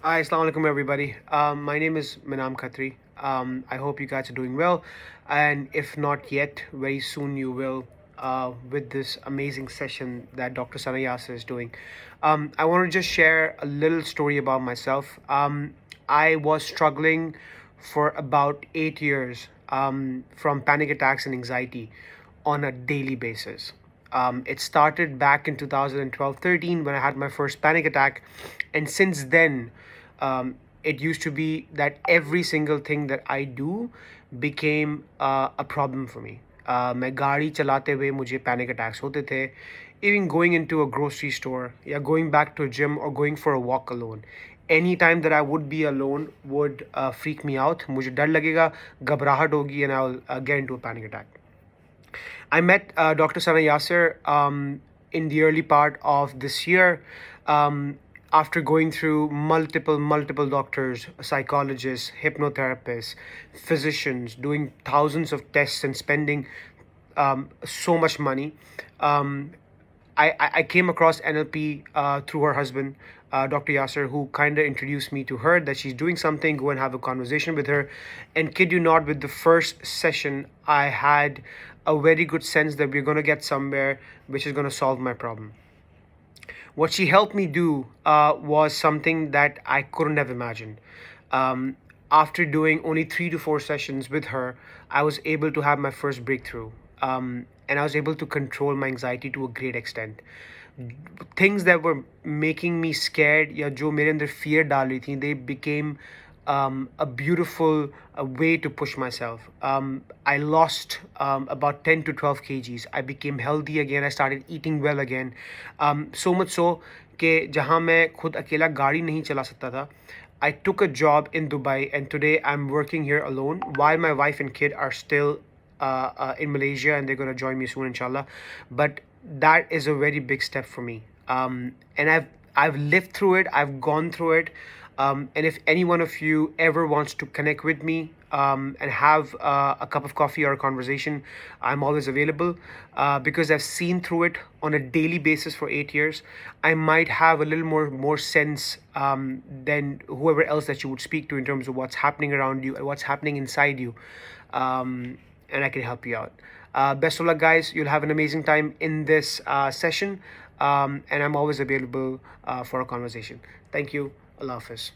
Hi, Assalamu alaikum, everybody. My name is Minaam Khatri. I hope you guys are doing well. And if not yet, very soon you will with this amazing session that Dr. Sana Yasir is doing. I want to just share a little story about myself. I was struggling for about 8 years from panic attacks and anxiety on a daily basis. It started back in 2012-13 when I had my first panic attack. And since then, it used to be that every single thing that I do became a problem for me. मैं गाड़ी चलाते हुए मुझे panic attacks होते थे. Even going into a grocery store, yeah, going back to a gym or going for a walk alone. Any time that I would be alone would freak me out. मुझे डर लगेगा, घबराहट होगी, and I'll get into a panic attack. I met Dr. Sana Yasir in the early part of this year. After going through multiple doctors, psychologists, hypnotherapists, physicians, doing thousands of tests and spending so much money, um, I came across NLP through her husband, Dr. Yasir, who kind of introduced me to her that she's doing something. Go and have a conversation with her. And kid you not, with the first session, I had a very good sense that we're going to get somewhere which is going to solve my problem. What she helped me do was something that I couldn't have imagined. After doing only 3 to 4 sessions with her, I was able to have my first breakthrough. And I was able to control my anxiety to a great extent. Things that were making me scared, या जो मेरे अंदर fear डाल रही थी, they became a beautiful way to push myself. I lost about 10 to 12 kgs. I became healthy again. I started eating well again. So much so कि जहाँ मैं खुद अकेला गाड़ी नहीं चला सकता था, I took a job in Dubai, and today I'm working here alone while my wife and kid are still in Malaysia, and they're going to join me soon, inshallah. But that is a very big step for me. And I've lived through it. I've gone through it. And if any one of you ever wants to connect with me and have a cup of coffee or a conversation, I'm always available because I've seen through it on a daily basis for 8 years. I might have a little more sense than whoever else that you would speak to in terms of what's happening around you and what's happening inside you. And I can help you out. Best of luck, guys. You'll have an amazing time in this session. And I'm always available for a conversation. Thank you. Allah Hafiz.